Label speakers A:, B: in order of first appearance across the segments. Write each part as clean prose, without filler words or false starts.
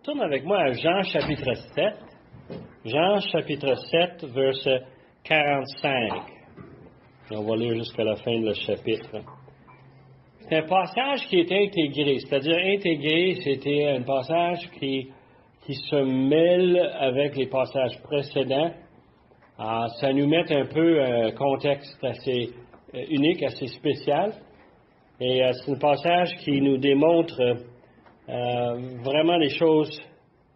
A: Tourne avec moi à Jean chapitre 7. Jean chapitre 7, verset 45. Et on va lire jusqu'à la fin de le chapitre. C'est un passage qui est intégré. C'est-à-dire intégré, c'était un passage qui se mêle avec les passages précédents. Ça nous met un peu un contexte assez unique, assez spécial. Et c'est un passage qui nous démontre vraiment des choses,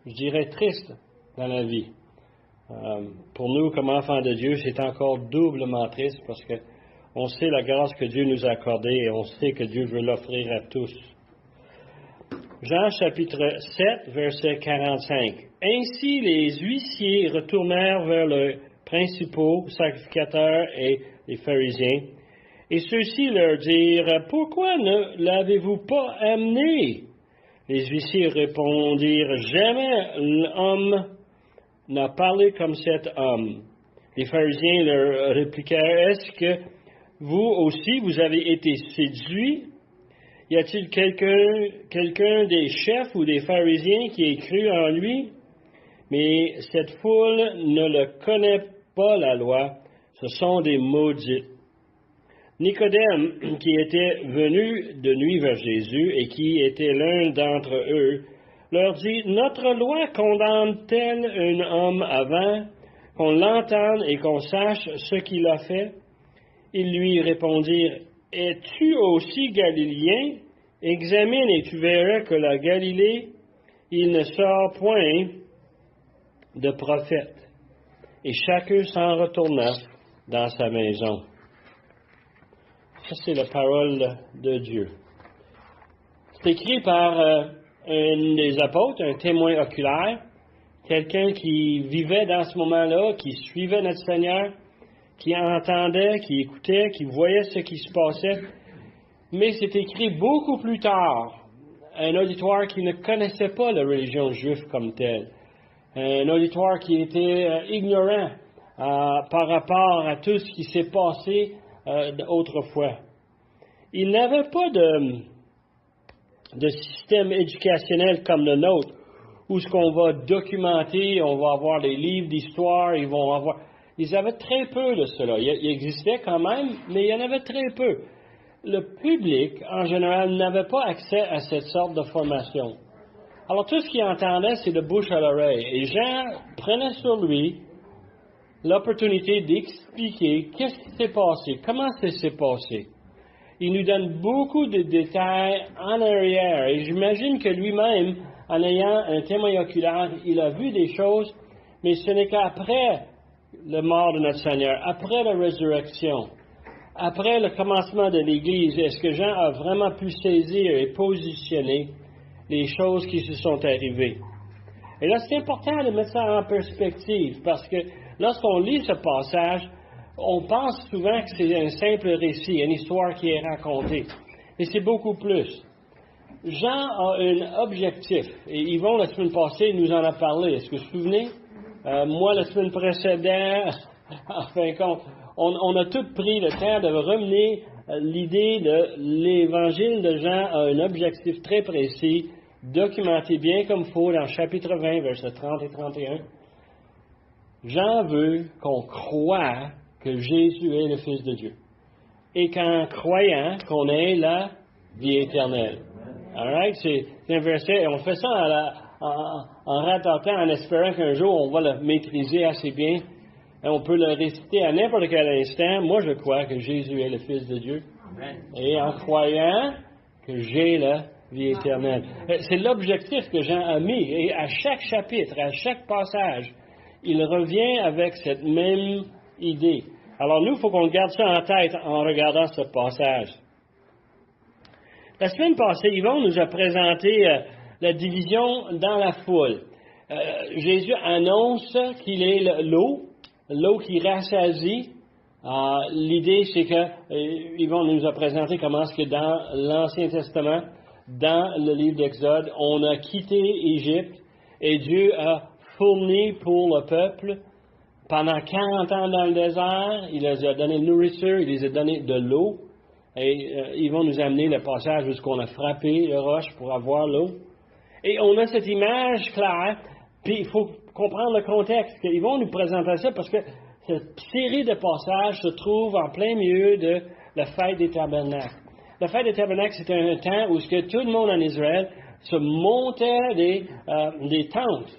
A: je dirais, tristes dans la vie. Pour nous, comme enfants de Dieu, c'est encore doublement triste parce que on sait la grâce que Dieu nous a accordée et on sait que Dieu veut l'offrir à tous. Jean chapitre 7, verset 45. Ainsi les huissiers retournèrent vers les principaux sacrificateurs et les pharisiens, et ceux-ci leur dirent, « Pourquoi ne l'avez-vous pas amené? » Les huissiers répondirent, « Jamais l'homme n'a parlé comme cet homme. » Les pharisiens leur répliquèrent, « Est-ce que vous aussi, vous avez été séduits? Y a-t-il quelqu'un des chefs ou des pharisiens qui ait cru en lui? Mais cette foule ne le connaît pas la loi, ce sont des maudits. » Nicodème, qui était venu de nuit vers Jésus et qui était l'un d'entre eux, leur dit, « Notre loi condamne-t-elle un homme avant qu'on l'entende et qu'on sache ce qu'il a fait? » Ils lui répondirent, « Es-tu aussi galiléen? Examine et tu verras que la Galilée, il ne sort point de prophète. » Et chacun s'en retourna dans sa maison. Ça, c'est la parole de Dieu. C'est écrit par un des apôtres, un témoin oculaire, quelqu'un qui vivait dans ce moment-là, qui suivait notre Seigneur, qui entendait, qui écoutait, qui voyait ce qui se passait. Mais c'est écrit beaucoup plus tard, un auditoire qui ne connaissait pas la religion juive comme telle, un auditoire qui était ignorant par rapport à tout ce qui s'est passé autrefois. Il n'avait pas de système éducationnel comme le nôtre, où ce qu'on va documenter, on va avoir des livres d'histoire, ils avaient très peu de cela. Il existait quand même, mais il y en avait très peu. Le public, en général, n'avait pas accès à cette sorte de formation. Alors, tout ce qu'il entendait, c'est de bouche à l'oreille. Et Jean prenait sur lui l'opportunité d'expliquer qu'est-ce qui s'est passé, comment ça s'est passé. Il nous donne beaucoup de détails en arrière. Et j'imagine que lui-même, en ayant un témoin oculaire, il a vu des choses, mais ce n'est qu'après la mort de notre Seigneur, après la résurrection, après le commencement de l'Église, est-ce que Jean a vraiment pu saisir et positionner les choses qui se sont arrivées. Et là, c'est important de mettre ça en perspective, parce que lorsqu'on lit ce passage, on pense souvent que c'est un simple récit, une histoire qui est racontée. Et c'est beaucoup plus. Jean a un objectif, et Yvon, la semaine passée, nous en a parlé. Est-ce que vous vous souvenez? Moi, la semaine précédente, en fin de compte, on a tous pris le temps de ramener l'idée de l'Évangile de Jean a un objectif très précis, documenté bien comme il faut dans chapitre 20, versets 30 et 31. Jean veut qu'on croie que Jésus est le Fils de Dieu. Et qu'en croyant, qu'on ait la vie éternelle. All right? C'est un verset, et on fait ça en rattaquant, en espérant qu'un jour on va le maîtriser assez bien. Et on peut le réciter à n'importe quel instant. Moi, je crois que Jésus est le Fils de Dieu. Amen. Et en croyant que j'ai la vie éternelle. C'est l'objectif que Jean a mis. Et à chaque chapitre, à chaque passage, il revient avec cette même idée. Alors nous, il faut qu'on garde ça en tête en regardant ce passage. La semaine passée, Yvon nous a présenté la division dans la foule. Jésus annonce qu'il est l'eau qui rassasie. L'idée, c'est que Yvon nous a présenté comment est-ce que dans l'Ancien Testament, dans le livre d'Exode, on a quitté Égypte et Dieu a fourni pour le peuple pendant 40 ans dans le désert. Il les a donné de nourriture, il les a donné de l'eau. Et ils vont nous amener le passage où on a frappé le roche pour avoir l'eau. Et on a cette image claire, puis il faut comprendre le contexte. Ils vont nous présenter ça parce que cette série de passages se trouve en plein milieu de la fête des tabernacles. La fête des tabernacles, c'était un temps où tout le monde en Israël se montait des tentes,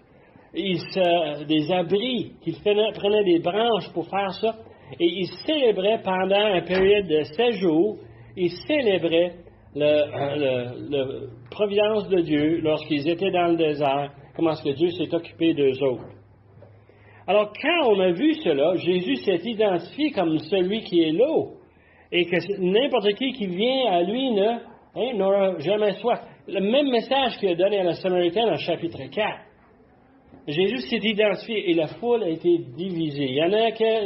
A: des abris, qu'ils prenaient des branches pour faire ça, et ils célébraient pendant une période de 7 jours, ils célébraient la providence de Dieu lorsqu'ils étaient dans le désert, comment est-ce que Dieu s'est occupé d'eux autres. Alors, quand on a vu cela, Jésus s'est identifié comme celui qui est l'eau, et que n'importe qui vient à lui n'aura jamais soif. Le même message qu'il a donné à la Samaritaine en chapitre 4. Jésus s'est identifié et la foule a été divisée. Il y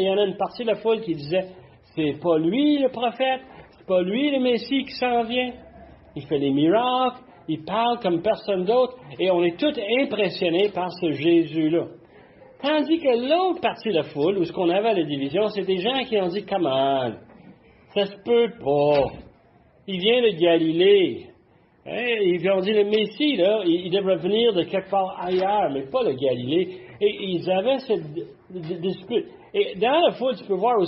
A: en a une partie de la foule qui disait, c'est pas lui le prophète, c'est pas lui le Messie qui s'en vient. Il fait des miracles, il parle comme personne d'autre, et on est tous impressionnés par ce Jésus-là. Tandis que l'autre partie de la foule, où ce qu'on avait la division, c'est des gens qui ont dit, come on, ça se peut pas. Il vient de Galilée. Ils ont dit, le Messie, là, il devrait venir de quelque part ailleurs, mais pas de Galilée. Et ils avaient cette dispute. Et dans la foule, tu peux voir où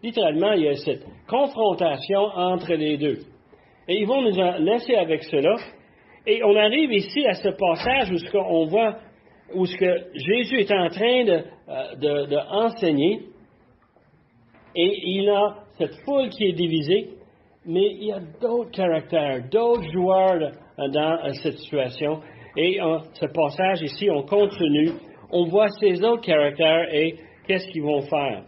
A: littéralement, il y a cette confrontation entre les deux. Et ils vont nous en laisser avec cela. Et on arrive ici à ce passage où on voit où Jésus est en train de enseigner. Et il a cette foule qui est divisée. Mais il y a d'autres caractères, d'autres joueurs dans cette situation. Et ce passage ici, on continue. On voit ces autres caractères et qu'est-ce qu'ils vont faire.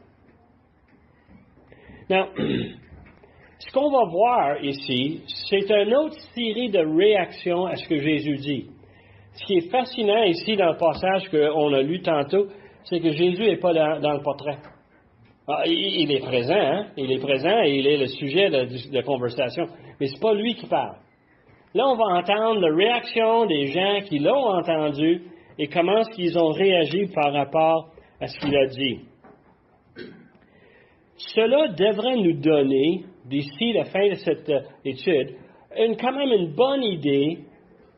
A: Now, ce qu'on va voir ici, c'est une autre série de réactions à ce que Jésus dit. Ce qui est fascinant ici dans le passage qu'on a lu tantôt, c'est que Jésus n'est pas dans le portrait. Il est présent, hein? Il est présent et il est le sujet de conversation. Mais c'est pas lui qui parle. Là, on va entendre la réaction des gens qui l'ont entendu et comment est-ce qu'ils ont réagi par rapport à ce qu'il a dit. Cela devrait nous donner, d'ici la fin de cette étude, quand même une bonne idée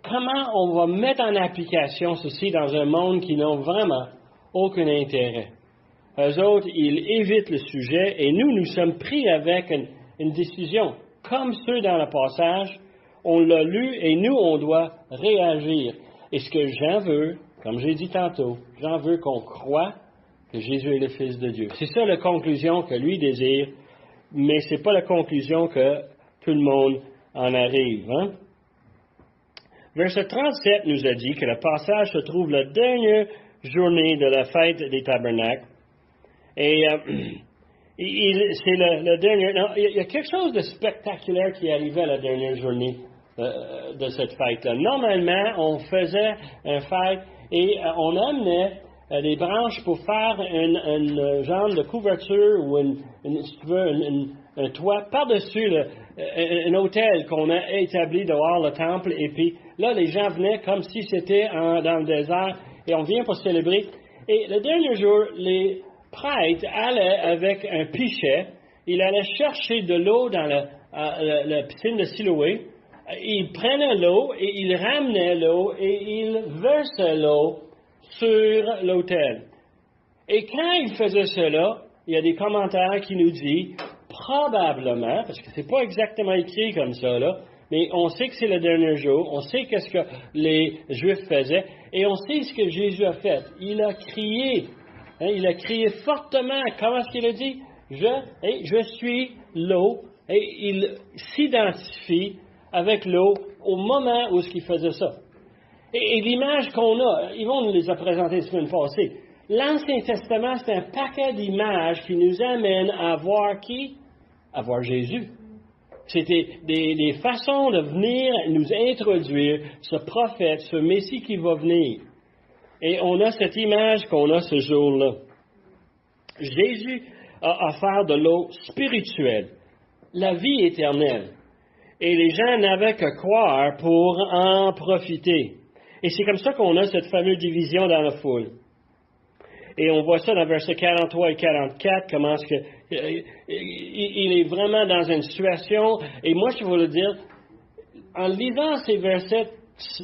A: comment on va mettre en application ceci dans un monde qui n'a vraiment aucun intérêt. Eux autres, ils évitent le sujet et nous sommes pris avec une décision. Comme ceux dans le passage, on l'a lu et nous, on doit réagir. Et ce que j'en veux, comme j'ai dit tantôt, j'en veux qu'on croie que Jésus est le Fils de Dieu. C'est ça la conclusion que lui désire, mais ce n'est pas la conclusion que tout le monde en arrive. Hein? Verset 37 nous a dit que le passage se trouve la dernière journée de la fête des tabernacles. Et c'est le dernier. Non, il y a quelque chose de spectaculaire qui arrivait à la dernière journée de cette fête-là. Normalement, on faisait une fête et on amenait des branches pour faire un genre de couverture ou si tu veux, un toit par-dessus un hôtel qu'on a établi dehors le temple. Et puis là, les gens venaient comme si c'était dans le désert et on vient pour célébrer. Et le dernier jour, les prêtre allait avec un pichet, il allait chercher de l'eau dans la piscine de Siloé, il prenait l'eau et il ramenait l'eau et il versait l'eau sur l'autel. Et quand il faisait cela, il y a des commentaires qui nous disent, probablement, parce que c'est pas exactement écrit comme ça, là, mais on sait que c'est le dernier jour, on sait qu'est-ce que les Juifs faisaient, et on sait ce que Jésus a fait. Il a crié. Il a crié fortement. Comment est-ce qu'il a dit? Je suis l'eau. Et il s'identifie avec l'eau au moment où il faisait ça. Et l'image qu'on a, ils vont nous les présenter la semaine passée. L'Ancien Testament, c'est un paquet d'images qui nous amènent à voir qui? À voir Jésus. C'était des façons de venir nous introduire ce prophète, ce Messie qui va venir. Et on a cette image qu'on a ce jour-là. Jésus a offert de l'eau spirituelle, la vie éternelle. Et les gens n'avaient que croire pour en profiter. Et c'est comme ça qu'on a cette fameuse division dans la foule. Et on voit ça dans versets 43 et 44, comment est-ce que il est vraiment dans une situation, et moi je vais vous le dire, en lisant ces versets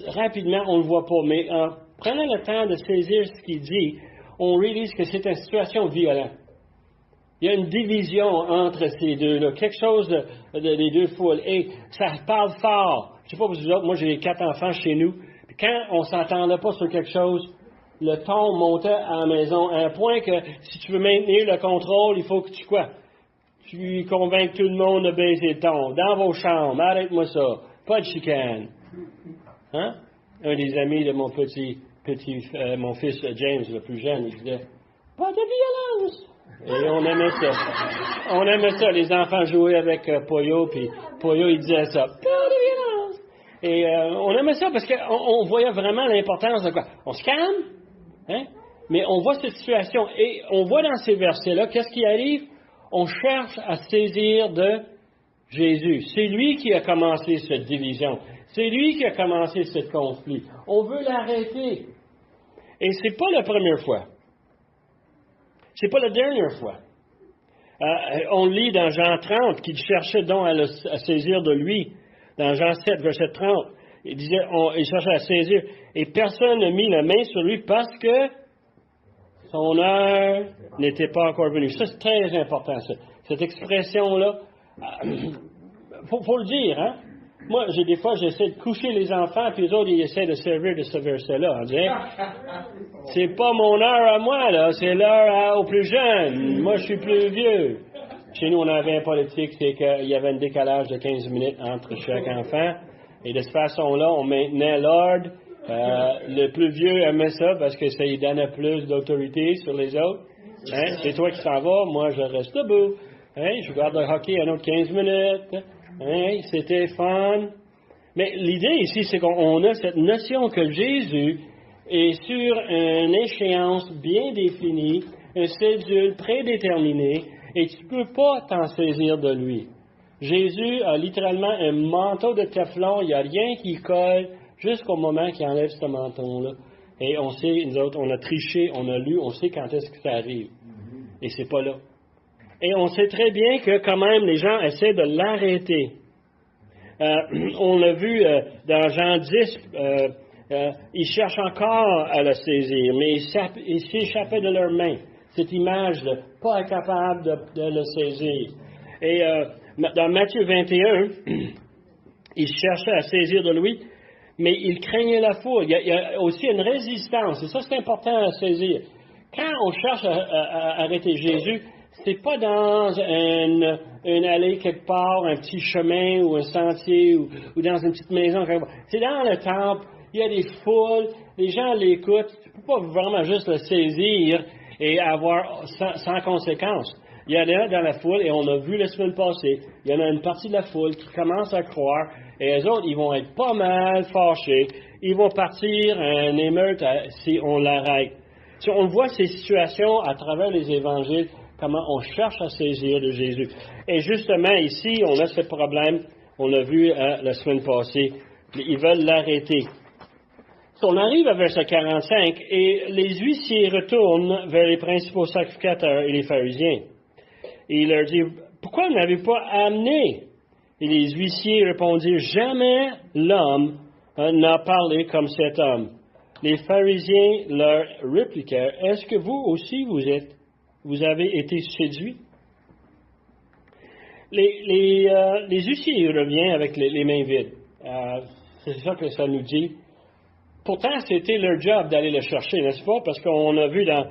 A: rapidement, on ne le voit pas. Mais en prenant le temps de saisir ce qu'il dit, on réalise que c'est une situation violente. Il y a une division entre ces deux-là, quelque chose des deux foules. Et ça parle fort. Je ne sais pas pour vous autres, moi j'ai 4 enfants chez nous. Puis quand on ne s'entendait pas sur quelque chose, le ton montait à la maison à un point que si tu veux maintenir le contrôle, il faut que tu quoi? Tu convainques tout le monde de baisser le ton. Dans vos chambres, arrête-moi ça. Pas de chicane. Hein? Un des amis de mon mon fils James, le plus jeune, il disait, pas de violence. Et on aimait ça. On aimait ça. Les enfants jouaient avec Poyo, puis Poyo, il disait ça. Pas de violence. Et on aimait ça parce qu'on voyait vraiment l'importance de quoi? On se calme, hein? Mais on voit cette situation. Et on voit dans ces versets-là, qu'est-ce qui arrive? On cherche à saisir de Jésus. C'est lui qui a commencé cette division. C'est lui qui a commencé ce conflit. On veut l'arrêter. Et c'est pas la première fois. C'est pas la dernière fois. On lit dans Jean 30 qu'il cherchait donc à saisir de lui. Dans Jean 7, verset 30, il disait, il cherchait à saisir. Et personne n'a mis la main sur lui parce que son heure n'était pas encore venue. Ça, c'est très important, ça. Cette expression-là. Faut le dire, hein? Moi, des fois, j'essaie de coucher les enfants, puis les autres, ils essaient de servir de ce verset-là. On dirait, c'est pas mon heure à moi, là, c'est l'heure aux plus jeunes. Moi, je suis plus vieux. Chez nous, on avait une politique, c'est qu'il y avait un décalage de 15 minutes entre chaque enfant. Et de cette façon-là, on maintenait l'ordre. Le plus vieux aimait ça parce que ça lui donnait plus d'autorité sur les autres. Hein? C'est toi qui s'en vas, moi, je reste debout. Hein? Je regarde le hockey un autre 15 minutes. Hein? C'était fun. Mais l'idée ici, c'est qu'on a cette notion que Jésus est sur une échéance bien définie, un cédule prédéterminé, et tu ne peux pas t'en saisir de lui. Jésus a littéralement un manteau de Teflon, il n'y a rien qui colle jusqu'au moment qu'il enlève ce manteau-là. Et on sait, nous autres, on a triché, on a lu, on sait quand est-ce que ça arrive. Et c'est pas là. Et on sait très bien que quand même les gens essaient de l'arrêter. On l'a vu dans Jean 10, ils cherchent encore à le saisir, mais ils s'échappaient de leurs mains. Cette image-là, pas capable de le saisir. Et dans Matthieu 21, ils cherchaient à saisir de lui, mais ils craignaient la foule. Il y a aussi une résistance, et ça c'est important à saisir. Quand on cherche à arrêter Jésus, c'est pas dans une allée quelque part, un petit chemin ou un sentier ou dans une petite maison. C'est dans le temple, il y a des foules, les gens l'écoutent. Tu ne peux pas vraiment juste le saisir et avoir sans conséquence. Il y a là dans la foule, et on a vu la semaine passée, il y en a une partie de la foule qui commence à croire, et les autres, ils vont être pas mal fâchés. Ils vont partir en émeute si on l'arrête. Si on voit ces situations à travers les évangiles, comment on cherche à saisir de Jésus. Et justement, ici, on a ce problème, on l'a vu la semaine passée, ils veulent l'arrêter. On arrive à verset 45, et les huissiers retournent vers les principaux sacrificateurs et les pharisiens. Et il leur dit, pourquoi n'avez-vous pas amené? Et les huissiers répondirent, jamais l'homme n'a parlé comme cet homme. Les pharisiens leur répliquèrent, est-ce que vous aussi vous avez été séduits? Les huissiers reviennent avec les mains vides. C'est ça que ça nous dit. Pourtant, c'était leur job d'aller le chercher, n'est-ce pas? Parce qu'on a vu dans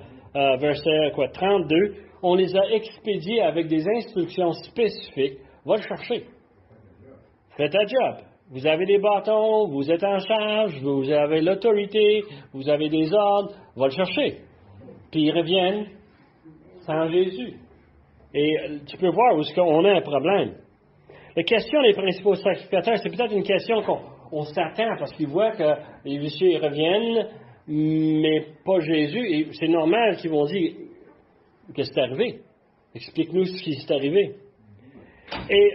A: verset 32, on les a expédiés avec des instructions spécifiques. Va le chercher. Fais ta job. Vous avez des bâtons, vous êtes en charge, vous avez l'autorité, vous avez des ordres. Va le chercher. Puis ils reviennent sans Jésus. Et tu peux voir où est-ce qu'on a un problème. La question des principaux sacrificateurs, c'est peut-être une question qu'on s'attend parce qu'ils voient que les huissiers reviennent, mais pas Jésus. Et c'est normal qu'ils vont dire qu'est-ce qui est arrivé. Explique-nous ce qui s'est arrivé. Et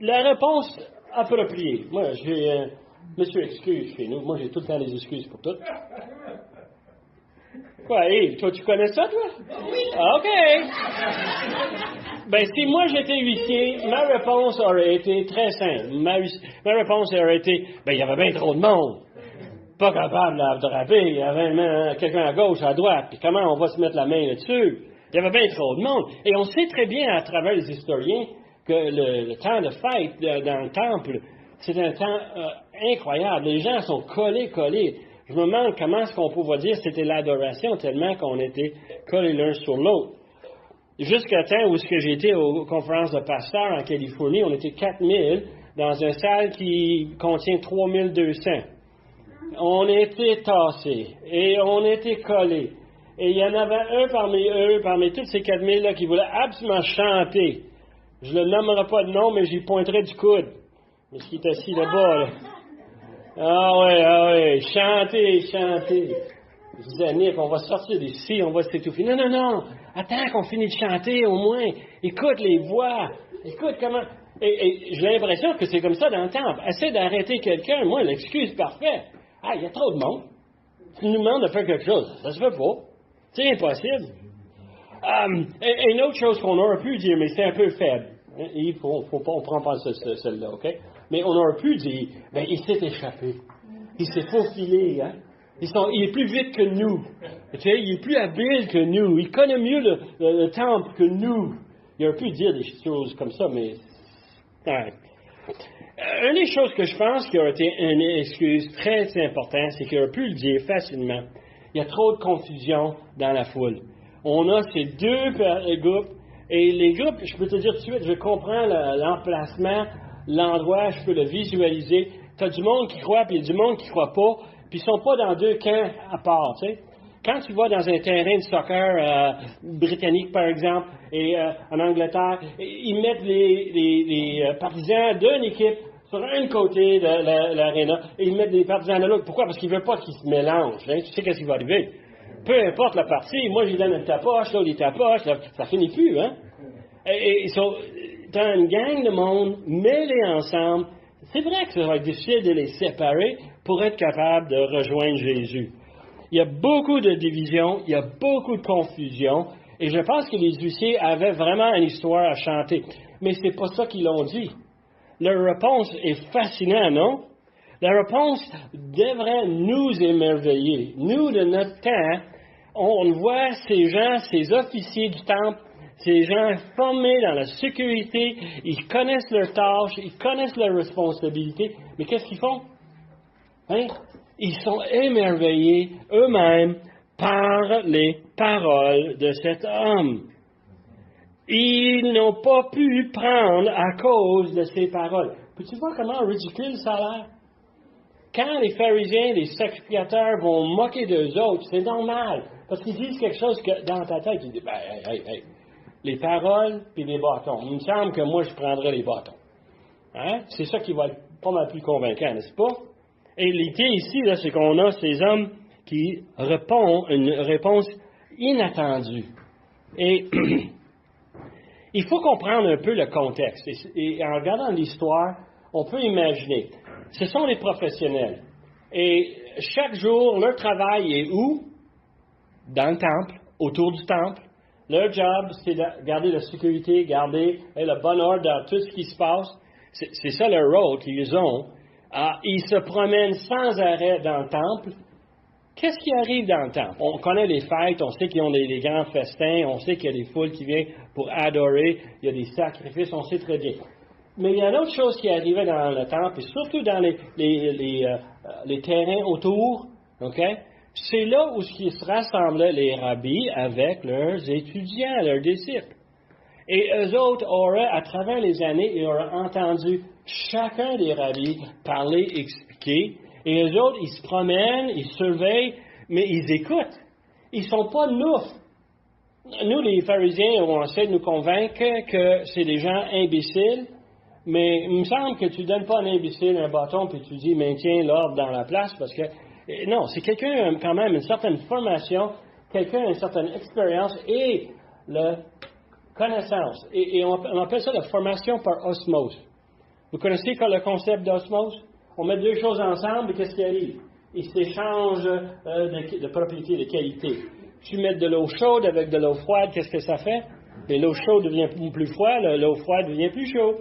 A: la réponse appropriée. Moi, j'ai Monsieur excuse chez nous. Moi, j'ai tout le temps des excuses pour tout. Quoi, Yves? Toi, tu connais ça, toi? Oui. OK. Ben, si moi j'étais huissier, ma réponse aurait été très simple. Ma réponse aurait été, ben, il y avait bien trop de monde. pas capable de l'attraper. Il y avait quelqu'un à gauche, à droite. Puis comment on va se mettre la main là-dessus? Il y avait bien trop de monde. Et on sait très bien à travers les historiens que le temps de fête dans le temple, c'est un temps incroyable. Les gens sont collés. Je me demande comment est-ce qu'on pouvait dire que c'était l'adoration tellement qu'on était collés l'un sur l'autre. Jusqu'à temps où j'étais aux conférences de pasteurs en Californie, on était 4000 dans une salle qui contient 3200. On était tassés et on était collés. Et il y en avait un parmi tous ces 4000-là, qui voulait absolument chanter. Je ne le nommerai pas de nom, mais j'y pointerai du coude. Mais ce qui est assis là-bas, là. Ah ouais, chantez. Je disais, Nick, on va sortir d'ici, on va s'étouffer. Non, attends qu'on finisse de chanter au moins. Écoute les voix. Écoute comment... Et j'ai l'impression que c'est comme ça dans le temple. Essaie d'arrêter quelqu'un, moi, l'excuse parfaite. Ah, il y a trop de monde. Tu nous demandes de faire quelque chose. Ça se fait pas. C'est impossible. Une autre chose qu'on aurait pu dire, mais c'est un peu faible. On prend pas celle-là, OK? Mais on aurait pu dire, il s'est échappé. Il s'est faufilé, hein? Il est plus vite que nous. Tu sais, il est plus habile que nous. Il connaît mieux le temple que nous. Il aurait pu dire des choses comme ça, mais... Ouais. Une des choses que je pense qui aurait été une excuse très importante, c'est qu'il aurait pu le dire facilement. Il y a trop de confusion dans la foule. On a ces deux groupes, et les groupes, je peux te dire tout de suite, je comprends l'emplacement, l'endroit, je peux le visualiser. Tu as du monde qui croit, puis il y a du monde qui ne croit pas, puis ils ne sont pas dans deux camps à part, tu sais. Quand tu vas dans un terrain de soccer britannique, par exemple, et en Angleterre, ils mettent les partisans d'une équipe sur un côté de l'aréna, et ils mettent les partisans de l'autre. Pourquoi? Parce qu'ils ne veulent pas qu'ils se mélangent. Hein? Tu sais qu'est-ce qui va arriver. Peu importe la partie, moi, je donne une tapoche, l'autre, il tapoche, ça finit plus, hein? Et dans une gang de monde, mêlés ensemble, c'est vrai que ça va être difficile de les séparer pour être capable de rejoindre Jésus. Il y a beaucoup de divisions, il y a beaucoup de confusion, et je pense que les huissiers avaient vraiment une histoire à chanter. Mais c'est pas ça qu'ils l'ont dit. Leur réponse est fascinante, non? La réponse devrait nous émerveiller. Nous, de notre temps, on voit ces gens, ces officiers du temple, ces gens formés dans la sécurité, ils connaissent leurs tâches, ils connaissent leurs responsabilités, mais qu'est-ce qu'ils font? Hein? Ils sont émerveillés eux-mêmes par les paroles de cet homme. Ils n'ont pas pu prendre à cause de ces paroles. Peux-tu voir comment ridicule ça a l'air? Quand les pharisiens, les sacrificateurs vont moquer d'eux autres, c'est normal. Parce qu'ils disent quelque chose que dans ta tête, tu dis, hey, les paroles puis les bâtons. Il me semble que moi, je prendrais les bâtons. Hein? C'est ça qui va être pas mal plus convaincant, n'est-ce pas? Et l'idée ici, là, c'est qu'on a ces hommes qui répondent une réponse inattendue. Et il faut comprendre un peu le contexte. Et en regardant l'histoire, on peut imaginer. Ce sont les professionnels. Et chaque jour, leur travail est où? Dans le temple, autour du temple. Leur job, c'est de garder la sécurité, garder le bon ordre dans tout ce qui se passe. C'est ça le rôle qu'ils ont. Ils se promènent sans arrêt dans le temple. Qu'est-ce qui arrive dans le temple? On connaît les fêtes, on sait qu'ils ont des grands festins, on sait qu'il y a des foules qui viennent pour adorer, il y a des sacrifices, on sait très bien. Mais il y a une autre chose qui arrivait dans le temple, et surtout dans les terrains autour, OK? C'est là où se rassemblaient les rabbis avec leurs étudiants, leurs disciples. Et eux autres auraient, à travers les années, ils auraient entendu chacun des rabbis parler, expliquer. Et eux autres, ils se promènent, ils surveillent, mais ils écoutent. Ils ne sont pas noufs. Nous, les pharisiens, on essaie de nous convaincre que c'est des gens imbéciles, mais il me semble que tu ne donnes pas à un imbécile un bâton puis tu dis maintiens l'ordre dans la place parce que, non, c'est quelqu'un quand même une certaine formation, quelqu'un une certaine expérience et la connaissance. Et on appelle ça la formation par osmose. Vous connaissez le concept d'osmose? On met deux choses ensemble et qu'est-ce qui arrive? Ils s'échangent de propriétés, de qualité. Tu mets de l'eau chaude avec de l'eau froide, qu'est-ce que ça fait? Et l'eau chaude devient plus froide, l'eau froide devient plus chaude.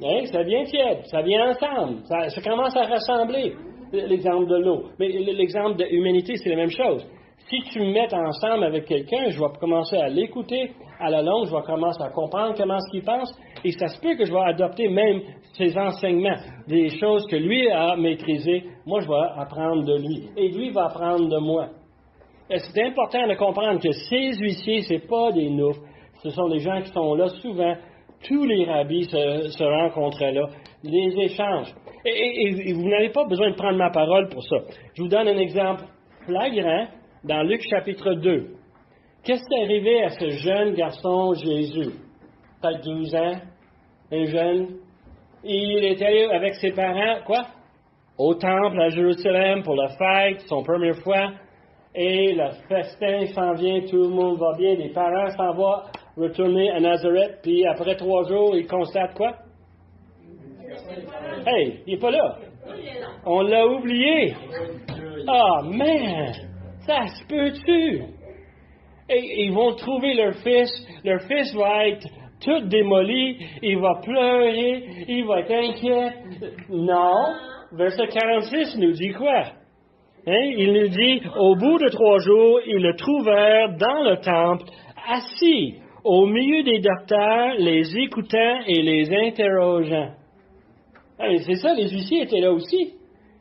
A: Hein? Ça devient tiède, ça vient ensemble, ça commence à ressembler. l'exemple de l'eau. Mais l'exemple de l'humanité, c'est la même chose. Si tu me mets ensemble avec quelqu'un, je vais commencer à l'écouter. À la longue, je vais commencer à comprendre comment ce qu'il pense. Et ça se peut que je vais adopter même ses enseignements, des choses que lui a maîtrisées. Moi, je vais apprendre de lui. Et lui va apprendre de moi. Et c'est important de comprendre que ces huissiers, ce n'est pas des noufs. Ce sont des gens qui sont là souvent. Tous les rabbis se rencontrent là, les échangent. Et vous n'avez pas besoin de prendre ma parole pour ça. Je vous donne un exemple flagrant dans Luc chapitre 2. Qu'est-ce qui est arrivé à ce jeune garçon Jésus? Peut-être 12 ans, un jeune. Il est allé avec ses parents, quoi? Au temple à Jérusalem pour la fête, son première fois. Et le festin s'en vient, tout le monde va bien, les parents s'en vont retourner à Nazareth, puis après 3 jours, ils constatent quoi? Hey, il n'est pas là. On l'a oublié. Ah, man! Ça se peut-tu? Et ils vont trouver leur fils. Leur fils va être tout démoli. Il va pleurer. Il va être inquiet. Non. Verset 46 nous dit quoi? Hein? Il nous dit, au bout de 3 jours, ils le trouvèrent dans le temple, assis, au milieu des docteurs, les écoutant et les interrogeant. C'est ça, les huissiers étaient là aussi.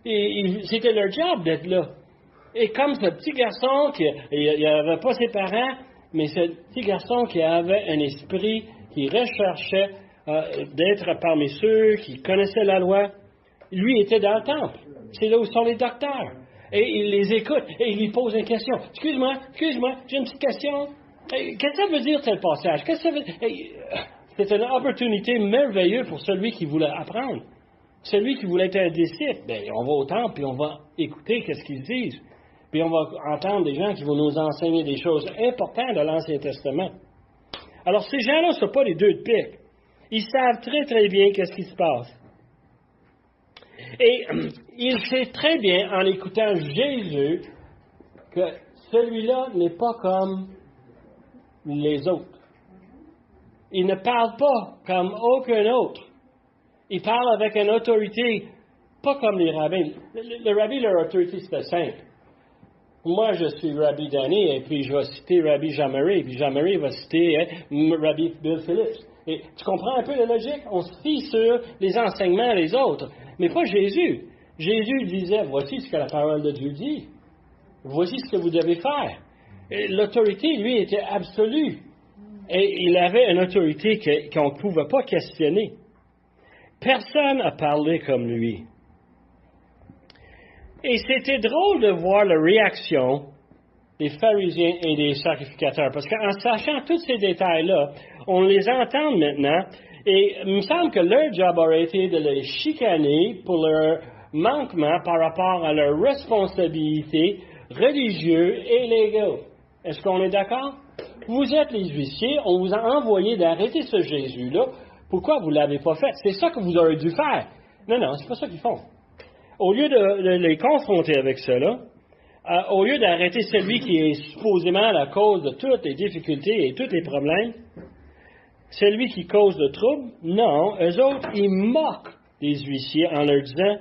A: C'était leur job d'être là. Et comme ce petit garçon, il n'avait pas ses parents, mais ce petit garçon qui avait un esprit, qui recherchait d'être parmi ceux qui connaissaient la loi, lui était dans le temple. C'est là où sont les docteurs. Et il les écoute et il lui pose une question. Excuse-moi, j'ai une petite question. Qu'est-ce que ça veut dire tel passage? Qu'est-ce que ça veut dire? C'est une opportunité merveilleuse pour celui qui voulait apprendre. Celui qui voulait être un disciple, on va au temple et on va écouter qu'est-ce qu'ils disent. Puis on va entendre des gens qui vont nous enseigner des choses importantes de l'Ancien Testament. Alors ces gens-là ne sont pas les deux de pique. Ils savent très très bien qu'est-ce qui se passe. Et il sait très bien, en écoutant Jésus, que celui-là n'est pas comme les autres. Il ne parle pas comme aucun autre. Il parle avec une autorité, pas comme les rabbins. Le rabbi, leur autorité, c'était simple. Moi, je suis Rabbi Danny, et puis je vais citer Rabbi Jamari, puis Jamari va citer Rabbi Bill Phillips. Et tu comprends un peu la logique? On se fie sur les enseignements des autres, mais pas Jésus. Jésus disait, voici ce que la parole de Dieu dit. Voici ce que vous devez faire. Et l'autorité, lui, était absolue. Et il avait une autorité qu'on ne pouvait pas questionner. Personne n'a parlé comme lui. Et c'était drôle de voir la réaction des pharisiens et des sacrificateurs, parce qu'en sachant tous ces détails-là, on les entend maintenant, et il me semble que leur job aurait été de les chicaner pour leur manquement par rapport à leurs responsabilités religieuses et légales. Est-ce qu'on est d'accord? Vous êtes les huissiers, on vous a envoyé d'arrêter ce Jésus-là. Pourquoi vous ne l'avez pas fait? C'est ça que vous auriez dû faire. Non, c'est pas ça qu'ils font. Au lieu de les confronter avec cela, au lieu d'arrêter celui qui est supposément la cause de toutes les difficultés et tous les problèmes, celui qui cause le trouble, non, eux autres, ils moquent les huissiers en leur disant,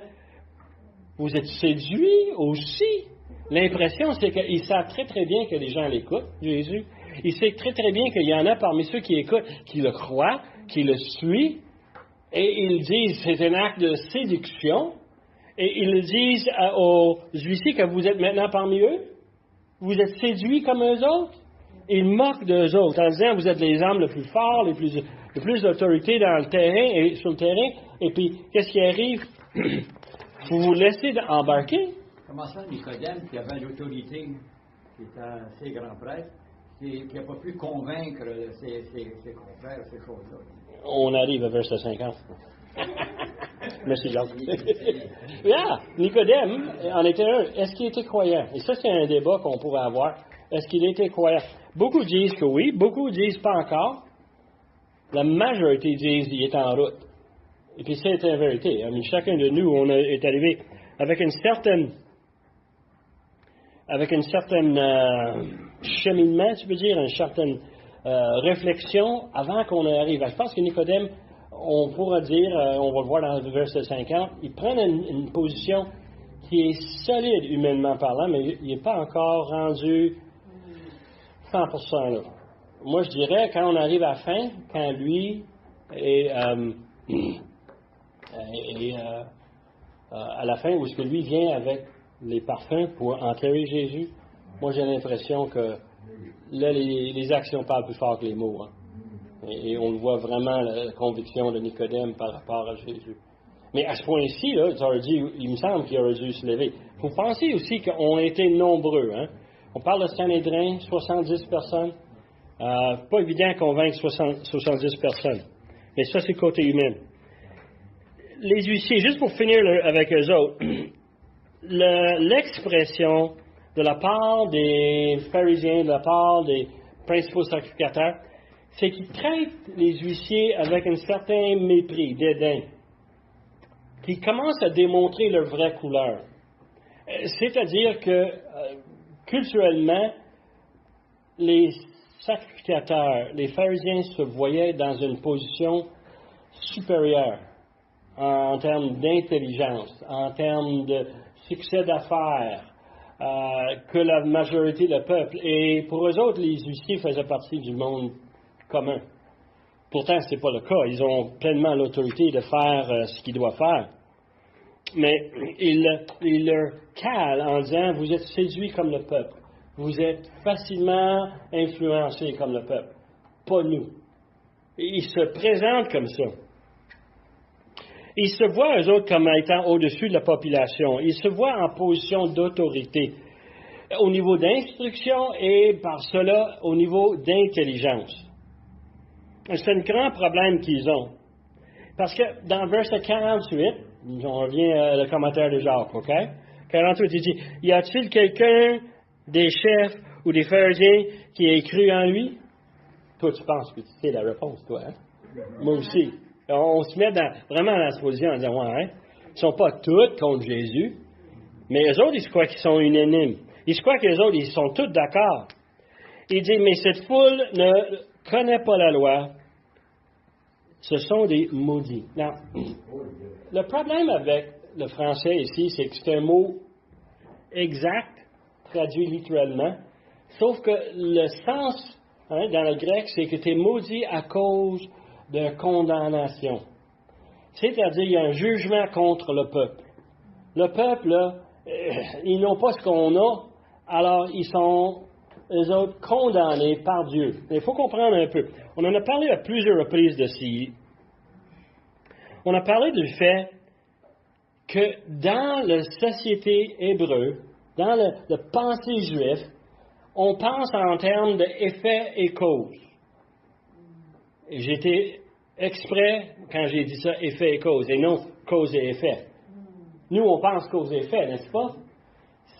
A: vous êtes séduits aussi. L'impression, c'est qu'ils savent très très bien que les gens l'écoutent, Jésus. Ils savent très très bien qu'il y en a parmi ceux qui écoutent, qui le croient, qui le suivent, et ils disent, c'est un acte de séduction. Et ils disent aux huissiers que vous êtes maintenant parmi eux. Vous êtes séduits comme eux autres. Ils moquent d'eux autres en disant vous êtes les hommes les plus forts, les plus d'autorité dans le terrain et sur le terrain. Et puis, qu'est-ce qui arrive? Vous vous laissez embarquer.
B: Comment ça, Nicodème, qui avait l'autorité, qui était assez grand prêtre, qui n'a pas pu convaincre ses confrères, ces choses-là?
A: On arrive à verset 50. Merci, Jean. Nicodème en était un. Est-ce qu'il était croyant? Et ça, c'est un débat qu'on pourrait avoir. Est-ce qu'il était croyant? Beaucoup disent que oui, beaucoup disent pas encore. La majorité disent qu'il est en route. Et puis c'est une vérité. Chacun de nous, on est arrivé avec une certaine cheminement, tu peux dire, une certaine réflexion avant qu'on arrive. Je pense que Nicodème, on pourra dire, on va le voir dans le verset 50, il prend une position qui est solide humainement parlant, mais il n'est pas encore rendu 100% là. Moi, je dirais, quand on arrive à la fin, quand lui est à la fin, où est-ce que lui vient avec les parfums pour enterrer Jésus, moi, j'ai l'impression que là, les actions parlent plus fort que les mots. Hein. Et on voit vraiment la conviction de Nicodème par rapport à Jésus. Mais à ce point-ci, là, il me semble qu'il aurait dû se lever. Il faut penser aussi qu'on a été nombreux. Hein? On parle de Sanhédrin, 70 personnes. Pas évident de convaincre 70 personnes. Mais ça, c'est le côté humain. Les huissiers, juste pour finir avec eux autres, l'expression de la part des pharisiens, de la part des principaux sacrificateurs, c'est qu'ils traitent les huissiers avec un certain mépris, dédain, qui commencent à démontrer leur vraie couleur. C'est-à-dire que, culturellement, les sacrificateurs, les pharisiens se voyaient dans une position supérieure en termes d'intelligence, en termes de succès d'affaires, que la majorité du peuple. Et pour eux autres, les huissiers faisaient partie du monde commun. Pourtant, ce n'est pas le cas. Ils ont pleinement l'autorité de faire ce qu'ils doivent faire. Mais ils leur calent en disant, vous êtes séduits comme le peuple. Vous êtes facilement influencés comme le peuple. Pas nous. Et ils se présentent comme ça. Ils se voient, eux autres, comme étant au-dessus de la population. Ils se voient en position d'autorité au niveau d'instruction et par cela au niveau d'intelligence. C'est un grand problème qu'ils ont. Parce que dans verset 48, on revient au commentaire de Jacques, OK? 48, il dit, y a-t-il quelqu'un des chefs ou des pharisiens qui ait cru en lui? Toi, tu penses que tu sais la réponse, toi, hein? Moi aussi. On se met vraiment dans la position en disant, ouais, hein? Ils ne sont pas tous contre Jésus, mais eux autres, ils se croient qu'ils sont unanimes. Ils se croient que les autres, ils sont tous d'accord. Il dit, mais cette foule ne connaît pas la loi. Ce sont des maudits. Non. Le problème avec le français ici, c'est que c'est un mot exact, traduit littéralement, sauf que le sens, hein, dans le grec, c'est que tu es maudit à cause de condamnation. C'est-à-dire, il y a un jugement contre le peuple. Le peuple, là, ils n'ont pas ce qu'on a, alors ils sont, eux autres, condamnés par Dieu. Il faut comprendre un peu. On en a parlé à plusieurs reprises de ci. On a parlé du fait que dans la société hébreu, dans le pensée juif, on pense en termes d'effet et cause. Et j'étais exprès, quand j'ai dit ça, effet et cause, et non cause et effet. Nous, on pense cause et effet, n'est-ce pas?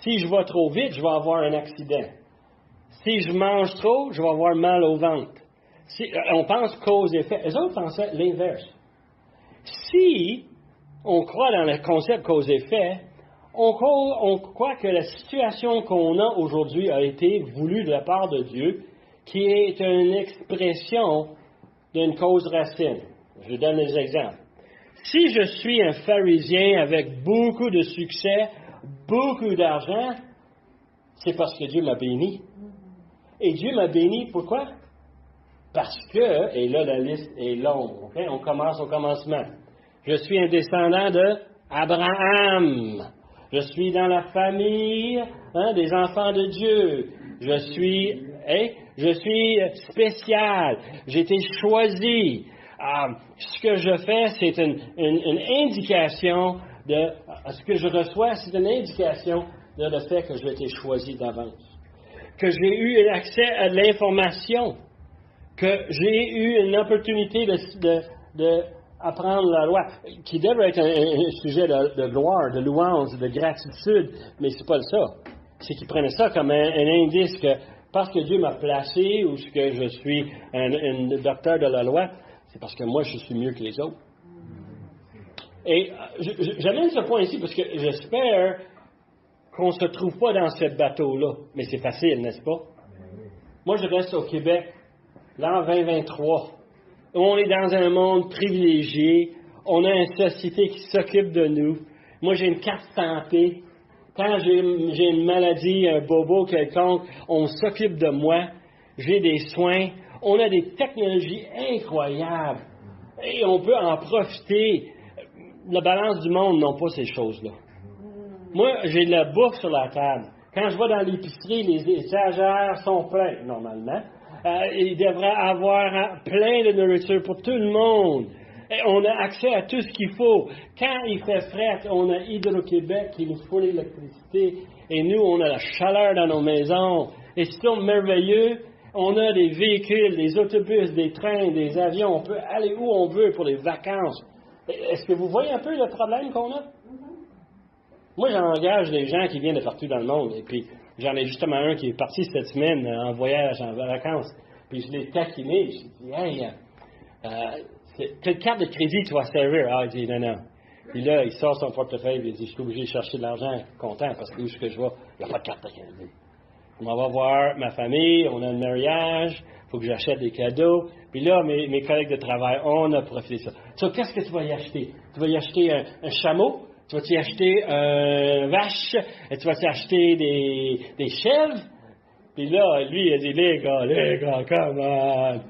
A: Si je vais trop vite, je vais avoir un accident. Si je mange trop, je vais avoir mal au ventre. On pense cause et effet. Les autres pensaient l'inverse. Si on croit dans le concept cause-effet, on croit que la situation qu'on a aujourd'hui a été voulue de la part de Dieu, qui est une expression d'une cause racine. Je donne des exemples. Si je suis un pharisien avec beaucoup de succès, beaucoup d'argent, c'est parce que Dieu m'a béni. Et Dieu m'a béni, pourquoi? Parce que, et là la liste est longue, okay? On commence au commencement. Je suis un descendant d'Abraham. Je suis dans la famille des enfants de Dieu. Je suis spécial. J'ai été choisi. Ce que je fais, c'est une indication de ce que je reçois, c'est une indication de le fait que j'ai été choisi d'avance. Que j'ai eu accès à l'information. Que j'ai eu une opportunité d'apprendre la loi, qui devrait être un sujet de gloire, de louange, de gratitude, mais c'est pas ça. C'est qu'ils prenaient ça comme un indice que parce que Dieu m'a placé ou que je suis un docteur de la loi, c'est parce que moi je suis mieux que les autres. Et j'amène ce point ici parce que j'espère qu'on ne se trouve pas dans ce bateau-là. Mais c'est facile, n'est-ce pas? Moi, je reste au Québec, l'an 2023, où on est dans un monde privilégié, on a une société qui s'occupe de nous. Moi, j'ai une carte santé, Quand j'ai une maladie, un bobo quelconque, on s'occupe de moi. J'ai des soins. On a des technologies incroyables. Et on peut en profiter. La balance du monde n'a pas ces choses-là. Moi, j'ai de la bouffe sur la table. Quand je vais dans l'épicerie, les étagères sont pleines, normalement. Il devrait avoir plein de nourriture pour tout le monde. Et on a accès à tout ce qu'il faut. Quand il fait frais, on a Hydro-Québec qui nous fournit l'électricité. Et nous, on a la chaleur dans nos maisons. Et c'est tout merveilleux. On a des véhicules, des autobus, des trains, des avions. On peut aller où on veut pour les vacances. Est-ce que vous voyez un peu le problème qu'on a? Moi, j'engage des gens qui viennent de partout dans le monde. Et puis, j'en ai justement un qui est parti cette semaine en voyage, en vacances. Puis, je l'ai taquiné. Je lui ai dit, hey, quelle carte de crédit tu vas servir? Ah, il dit, non. Puis là, il sort son portefeuille et il dit, je suis obligé de chercher de l'argent, content, parce que où est-ce que je vais? Il n'y a pas de carte de crédit. On va voir ma famille, on a un mariage, il faut que j'achète des cadeaux. Puis là, mes collègues de travail, on a profité de ça. So, qu'est-ce que tu vas y acheter? Tu vas y acheter un chameau? Tu vas y acheter une vache? Et tu vas y acheter des chèvres? Puis là, lui, il a dit, les gars, come on!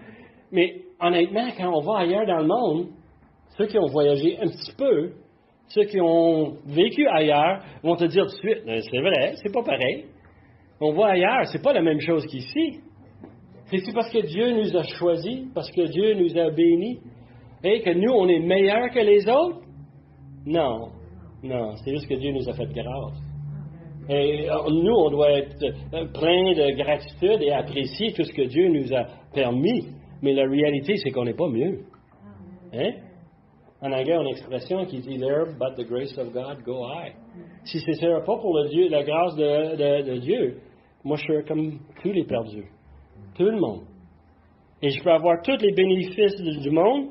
A: Mais honnêtement, quand on va ailleurs dans le monde, ceux qui ont voyagé un petit peu, ceux qui ont vécu ailleurs, vont te dire tout de suite, c'est vrai, c'est pas pareil. On va ailleurs, c'est pas la même chose qu'ici. C'est-tu parce que Dieu nous a choisis, parce que Dieu nous a bénis, et que nous, on est meilleurs que les autres? Non, c'est juste que Dieu nous a fait grâce. Et nous, on doit être plein de gratitude et apprécier tout ce que Dieu nous a permis. Mais la réalité, c'est qu'on n'est pas mieux. Hein? En anglais, on a une expression qui dit « There, but the grace of God go I ». Si ce n'était pas pour la grâce de Dieu, moi, je serais comme tous les perdus. Tout le monde. Et je peux avoir tous les bénéfices du monde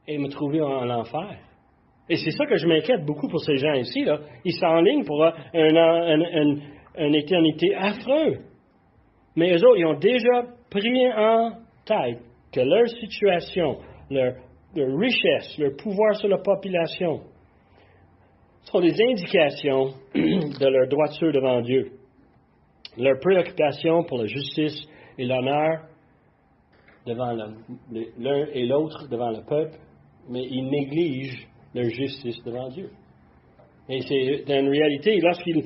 A: et me trouver en enfer. Et c'est ça que je m'inquiète beaucoup pour ces gens ici. Là. Ils s'enlignent pour une éternité affreuse. Mais eux autres, ils ont déjà pris en tête que leur situation, leur richesse, leur pouvoir sur la population sont des indications de leur droiture devant Dieu. Leur préoccupation pour la justice et l'honneur devant l'un et l'autre devant le peuple, mais ils négligent leur justice devant Dieu. Et c'est une réalité. Lorsqu'ils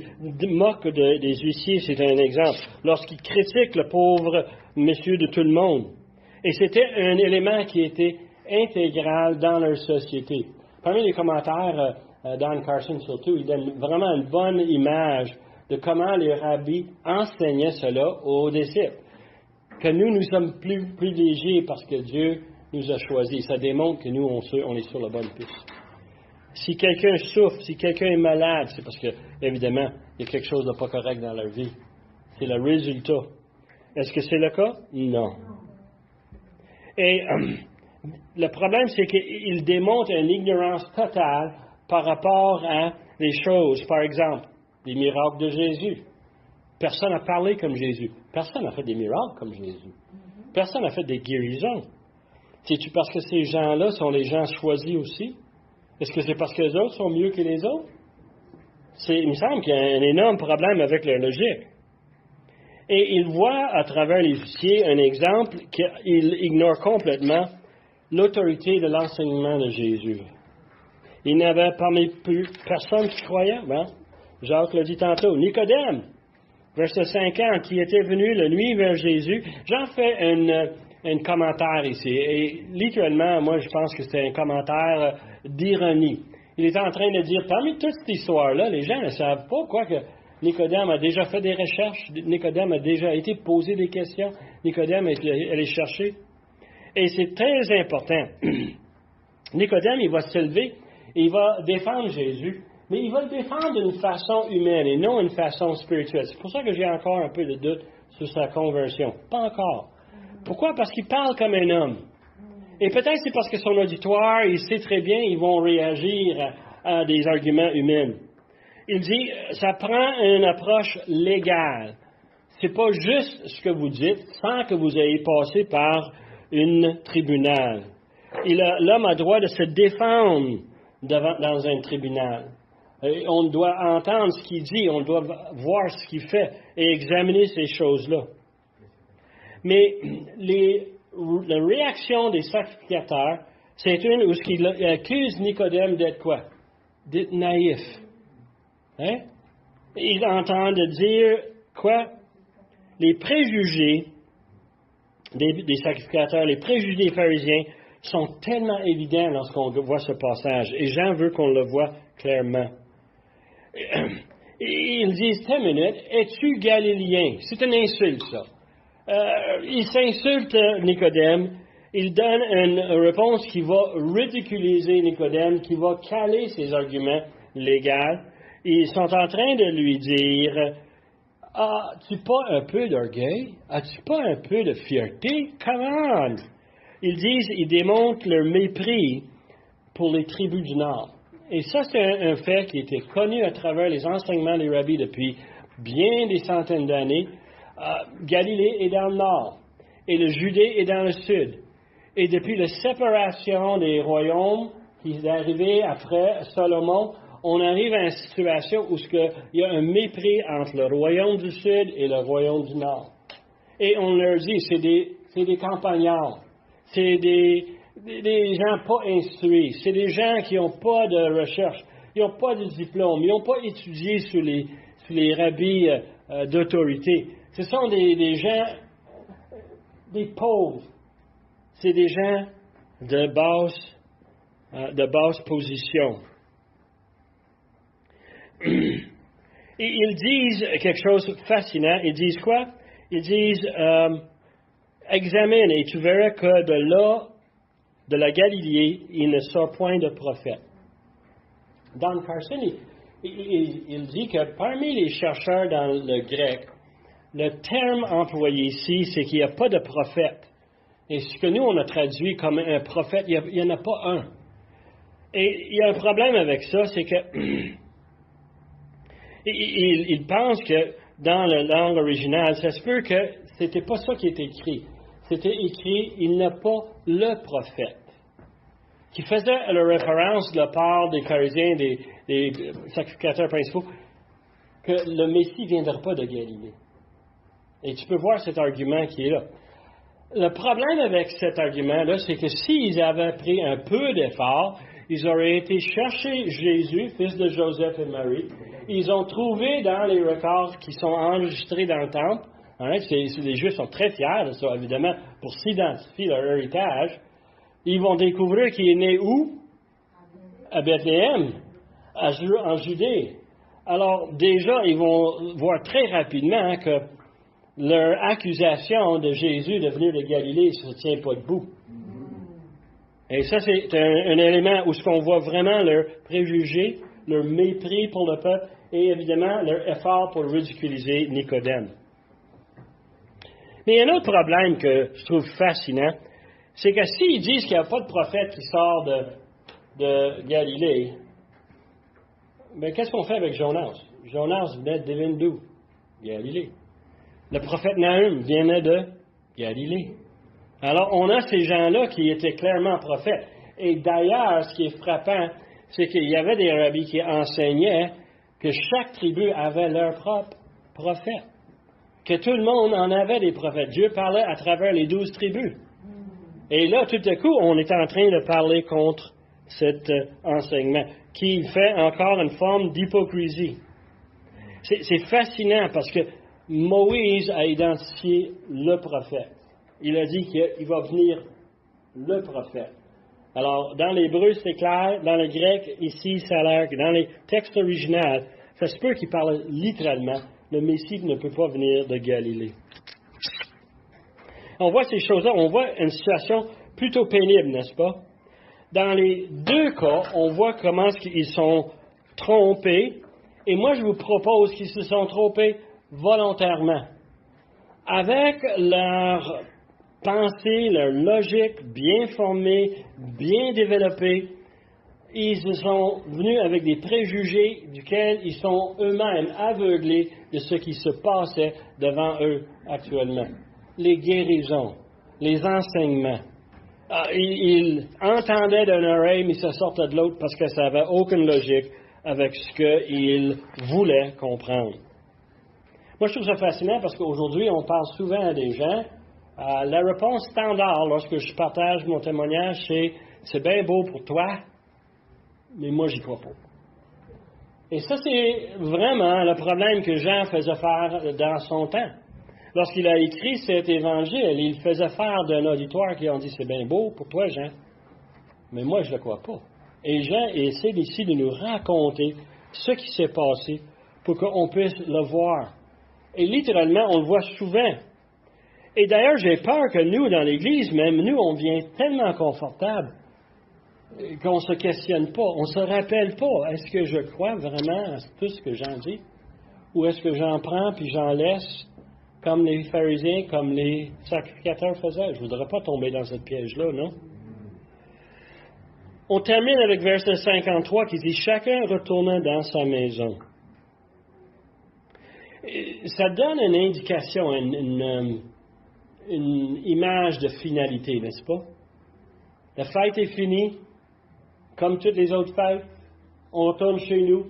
A: moquent des huissiers, c'est un exemple. Lorsqu'ils critiquent le pauvre monsieur de tout le monde. Et c'était un élément qui était intégral dans leur société. Parmi les commentaires, Don Carson surtout, il donne vraiment une bonne image de comment les rabbis enseignaient cela aux disciples. Que nous sommes plus privilégiés parce que Dieu nous a choisis. Ça démontre que nous, on est sur la bonne piste. Si quelqu'un souffre, si quelqu'un est malade, c'est parce que, évidemment, il y a quelque chose de pas correct dans leur vie. C'est le résultat. Est-ce que c'est le cas? Non. Et le problème, c'est qu'il démontre une ignorance totale par rapport à les choses. Par exemple, les miracles de Jésus. Personne n'a parlé comme Jésus. Personne n'a fait des miracles comme Jésus. Personne n'a fait des guérisons. C'est-tu parce que ces gens-là sont les gens choisis aussi? Est-ce que c'est parce que les autres sont mieux que les autres? Il me semble qu'il y a un énorme problème avec leur logique. Et il voit à travers les huissiers un exemple qu'il ignore complètement l'autorité de l'enseignement de Jésus. Il n'y avait parmi personne qui croyait. Hein? Jacques l'a dit tantôt. Nicodème, verset 50, qui était venu la nuit vers Jésus. J'en fais un commentaire ici. Et littéralement, moi, je pense que c'est un commentaire d'ironie. Il est en train de dire, parmi toute cette histoire-là, les gens ne savent pas quoi que Nicodème a déjà fait des recherches. Nicodème a déjà été posé des questions. Nicodème est allé chercher. Et c'est très important. Nicodème, il va se lever et il va défendre Jésus. Mais il va le défendre d'une façon humaine et non d'une façon spirituelle. C'est pour ça que j'ai encore un peu de doute sur sa conversion. Pas encore. Pourquoi? Parce qu'il parle comme un homme. Et peut-être c'est parce que son auditoire, il sait très bien, ils vont réagir à des arguments humains. Il dit, ça prend une approche légale. C'est pas juste ce que vous dites sans que vous ayez passé par une tribunal. L'homme a droit de se défendre dans un tribunal. Et on doit entendre ce qu'il dit, on doit voir ce qu'il fait et examiner ces choses-là. Mais la réaction des sacrificateurs, c'est une où ils accusent Nicodème d'être quoi? D'être naïf. Hein? Ils entendent dire quoi? Les préjugés des sacrificateurs, les préjugés des pharisiens sont tellement évidents lorsqu'on voit ce passage. Et Jean veut qu'on le voit clairement. Ils disent, « 10 minutes, es-tu galiléen? » C'est une insulte, ça. Il s'insulte Nicodème. Il donne une réponse qui va ridiculiser Nicodème, qui va caler ses arguments légaux. Ils sont en train de lui dire, « As-tu pas un peu d'orgueil? As-tu pas un peu de fierté? Come on! » Ils démontrent leur mépris pour les tribus du Nord. Et ça, c'est un fait qui était connu à travers les enseignements des rabbis depuis bien des centaines d'années. Galilée est dans le nord et le Judée est dans le sud. Et depuis la séparation des royaumes qui est arrivée après Salomon, on arrive à une situation où il y a un mépris entre le royaume du sud et le royaume du nord. Et on leur dit, c'est des campagnards, c'est des gens pas instruits, c'est des gens qui n'ont pas de recherche, ils n'ont pas de diplôme, ils n'ont pas étudié sous les rabbis d'autorité. Ce sont des gens, des pauvres, c'est des gens de basse position. Et ils disent quelque chose de fascinant. Ils disent quoi? Ils disent, examine et tu verras que de la Galilée, il ne sort point de prophète. Don Carson, il dit que parmi les chercheurs dans le grec, le terme employé ici, c'est qu'il n'y a pas de prophète. Et ce que nous, on a traduit comme un prophète, il n'y en a pas un. Et il y a un problème avec ça, c'est que il pense que dans la langue originale, ça se peut que c'était pas ça qui était écrit. C'était écrit, il n'est pas le prophète. Qui faisait la référence de la part des pharisiens, des sacrificateurs principaux, que le Messie ne viendra pas de Galilée. Et tu peux voir cet argument qui est là. Le problème avec cet argument-là, c'est que s'ils avaient pris un peu d'effort, ils auraient été chercher Jésus, fils de Joseph et Marie. Ils ont trouvé dans les records qui sont enregistrés dans le temple, hein, les Juifs sont très fiers de ça, évidemment, pour s'identifier leur héritage. Ils vont découvrir qu'il est né où? À Bethléem, en Judée. Alors, déjà, ils vont voir très rapidement que leur accusation de Jésus de venir de Galilée ne se tient pas debout. Et ça, c'est un élément où on voit vraiment leur préjugé, leur mépris pour le peuple et évidemment leur effort pour ridiculiser Nicodème. Mais il y a un autre problème que je trouve fascinant, c'est que s'ils disent qu'il n'y a pas de prophète qui sort de Galilée, bien, qu'est-ce qu'on fait avec Jonas? Jonas venait de devine d'où? Galilée. Le prophète Nahum venait de Galilée. Alors, on a ces gens-là qui étaient clairement prophètes. Et d'ailleurs, ce qui est frappant, c'est qu'il y avait des rabbis qui enseignaient que chaque tribu avait leur propre prophète. Que tout le monde en avait des prophètes. Dieu parlait à travers les 12 tribus. Et là, tout à coup, on est en train de parler contre cet enseignement, qui fait encore une forme d'hypocrisie. C'est fascinant parce que Moïse a identifié le prophète. Il a dit qu'il va venir le prophète. Alors, dans l'hébreu, c'est clair. Dans le grec, ici, ça a l'air que dans les textes originaux, ça se peut qu'il parle littéralement. Le Messie ne peut pas venir de Galilée. On voit ces choses-là, on voit une situation plutôt pénible, n'est-ce pas? Dans les deux cas, on voit comment ils sont trompés. Et moi, je vous propose qu'ils se sont trompés volontairement. Avec leur pensée, leur logique bien formée, bien développée, ils sont venus avec des préjugés duquel ils sont eux-mêmes aveuglés de ce qui se passait devant eux actuellement. Les guérisons, les enseignements. Ils entendaient d'une oreille, mais ça sortait de l'autre parce que ça n'avait aucune logique. avec ce qu'il voulait comprendre. Moi, je trouve ça fascinant parce qu'aujourd'hui, on parle souvent à des gens. La réponse standard lorsque je partage mon témoignage, c'est bien beau pour toi, mais moi, j'y crois pas. Et ça, c'est vraiment le problème que Jean faisait faire dans son temps. Lorsqu'il a écrit cet évangile, il faisait faire d'un auditoire qui ont dit, c'est bien beau pour toi, Jean, mais moi, je ne le crois pas. Et Jean essaie ici de nous raconter ce qui s'est passé pour qu'on puisse le voir. Et littéralement, on le voit souvent. Et d'ailleurs, j'ai peur que nous, dans l'Église, même nous, on devient tellement confortable qu'on ne se questionne pas, on ne se rappelle pas, est-ce que je crois vraiment à tout ce que Jean dit? Ou est-ce que j'en prends puis j'en laisse, comme les pharisiens, comme les sacrificateurs faisaient? Je ne voudrais pas tomber dans cette piège-là, non? On termine avec verset 53 qui dit « Chacun retournant dans sa maison ». Ça donne une indication, une image de finalité, n'est-ce pas? La fête est finie, comme toutes les autres fêtes. On retourne chez nous.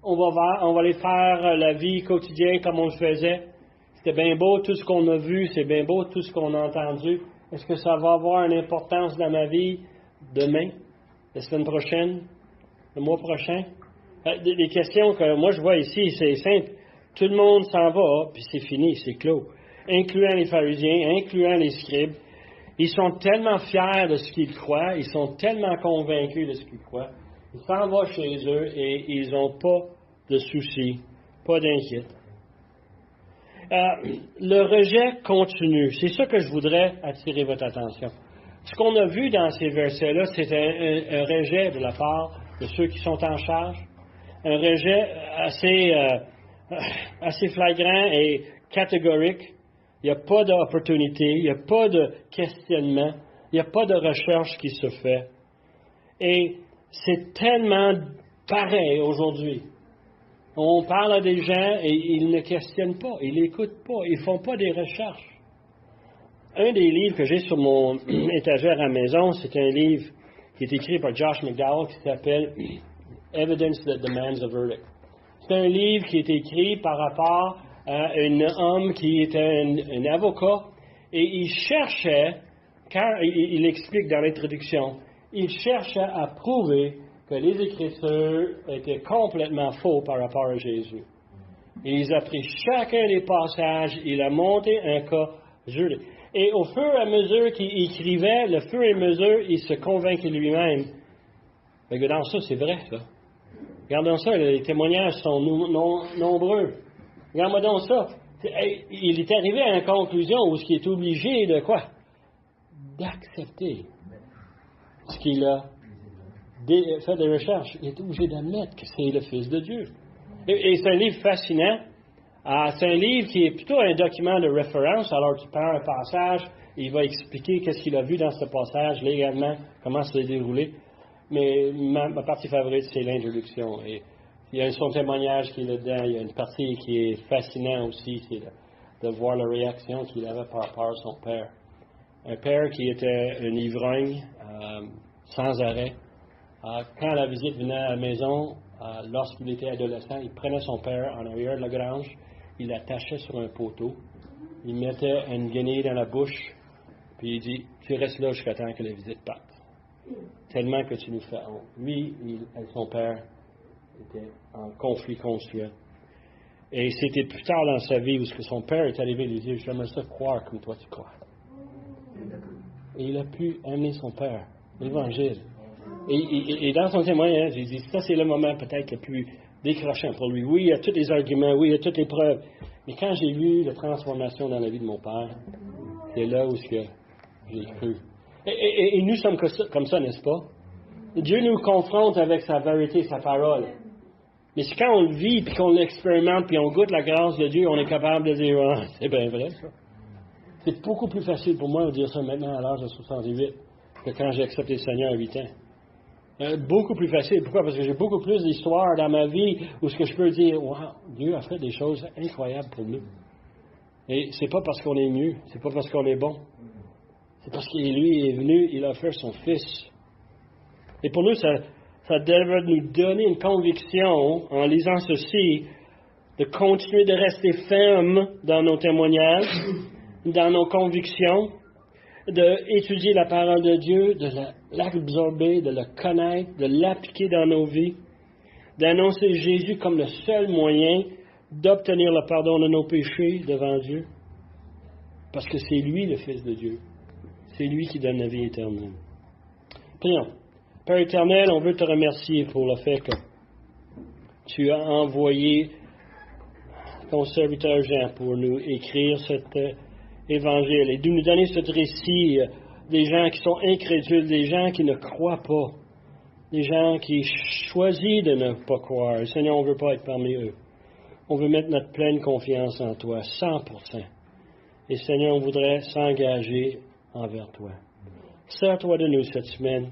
A: On va aller faire la vie quotidienne comme on le faisait. C'était bien beau tout ce qu'on a vu, c'est bien beau tout ce qu'on a entendu. Est-ce que ça va avoir une importance dans ma vie demain, la semaine prochaine, le mois prochain? Les questions que moi je vois ici, c'est simple. Tout le monde s'en va, puis c'est fini, c'est clos. Incluant les pharisiens, incluant les scribes. Ils sont tellement fiers de ce qu'ils croient, ils sont tellement convaincus de ce qu'ils croient. Ils s'en vont chez eux et ils n'ont pas de soucis, pas d'inquiétude. Le rejet continue. C'est ça que je voudrais attirer votre attention. Ce qu'on a vu dans ces versets-là, c'est un rejet de la part de ceux qui sont en charge, un rejet assez flagrant et catégorique. Il n'y a pas d'opportunité, il n'y a pas de questionnement, il n'y a pas de recherche qui se fait. Et c'est tellement pareil aujourd'hui. On parle à des gens et ils ne questionnent pas, ils n'écoutent pas, ils ne font pas des recherches. Un des livres que j'ai sur mon étagère à la maison, c'est un livre qui est écrit par Josh McDowell qui s'appelle « Evidence that Demands a Verdict ». C'est un livre qui est écrit par rapport à un homme qui était un avocat et il cherchait, car il explique dans l'introduction, il cherchait à prouver que les Écritures étaient complètement faux par rapport à Jésus. Et il a pris chacun des passages, il a monté un cas juridique. Et au fur et à mesure qu'il écrivait, le fur et à mesure, il se convainquait lui-même. Mais regardons ça, c'est vrai, ça. Regardons ça, les témoignages sont nombreux. Regarde-moi donc ça. Il est arrivé à une conclusion où il est obligé de quoi? D'accepter ce qu'il a fait des recherches. Il est obligé d'admettre que c'est le Fils de Dieu. Et c'est un livre fascinant. C'est un livre qui est plutôt un document de référence. Alors, tu prends un passage, il va expliquer qu'est-ce qu'il a vu dans ce passage, légalement, comment ça s'est déroulé. Mais ma partie favorite, c'est l'introduction. Et il y a son témoignage qui est là-dedans. Il y a une partie qui est fascinante aussi, c'est de voir la réaction qu'il avait par rapport à son père. Un père qui était un ivrogne, sans arrêt. Quand la visite venait à la maison, lorsqu'il était adolescent, il prenait son père en arrière de la grange, il l'attachait sur un poteau, il mettait une guenille dans la bouche, puis il dit « Tu restes là jusqu'à temps que la visite parte. Tellement que tu nous fais honte. » Lui et son père étaient en conflit constant. Et c'était plus tard dans sa vie où son père est arrivé et lui dit « J'aimerais ça croire comme toi tu crois. » Et il a pu amener son père, l'Évangile. Et dans son témoignage, il dit, ça c'est le moment peut-être le plus décrochant pour lui. Oui, il y a tous les arguments, oui, il y a toutes les preuves. Mais quand j'ai vu la transformation dans la vie de mon père, c'est là où j'ai cru. Et nous sommes comme ça, n'est-ce pas? Dieu nous confronte avec sa vérité, sa parole. Mais c'est quand on le vit, puis qu'on l'expérimente, puis on goûte la grâce de Dieu, on est capable de dire, ah, c'est bien vrai ça. C'est beaucoup plus facile pour moi de dire ça maintenant à l'âge de 68 que quand j'ai accepté le Seigneur à 8 ans. Beaucoup plus facile. Pourquoi? Parce que j'ai beaucoup plus d'histoires dans ma vie où ce que je peux dire, wow, Dieu a fait des choses incroyables pour nous. Et c'est pas parce qu'on est mieux, c'est pas parce qu'on est bon. C'est parce que lui est venu, il a offert son Fils. Et pour nous, ça Ça devrait nous donner une conviction, en lisant ceci, de continuer de rester ferme dans nos témoignages, dans nos convictions, d'étudier la parole de Dieu, de l'absorber, de la connaître, de l'appliquer dans nos vies, d'annoncer Jésus comme le seul moyen d'obtenir le pardon de nos péchés devant Dieu. Parce que c'est lui le Fils de Dieu. C'est lui qui donne la vie éternelle. Prions. Père éternel, on veut te remercier pour le fait que tu as envoyé ton serviteur Jean pour nous écrire cet évangile et de nous donner ce récit des gens qui sont incrédules, des gens qui ne croient pas, des gens qui choisissent de ne pas croire. Seigneur, on ne veut pas être parmi eux. On veut mettre notre pleine confiance en toi, 100%. Et Seigneur, on voudrait s'engager envers toi. Sers-toi de nous cette semaine.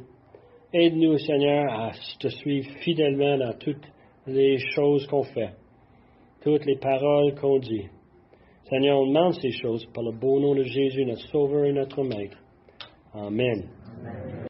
A: Aide-nous, Seigneur, à te suivre fidèlement dans toutes les choses qu'on fait, toutes les paroles qu'on dit. Seigneur, on demande ces choses par le beau nom de Jésus, notre Sauveur et notre Maître. Amen.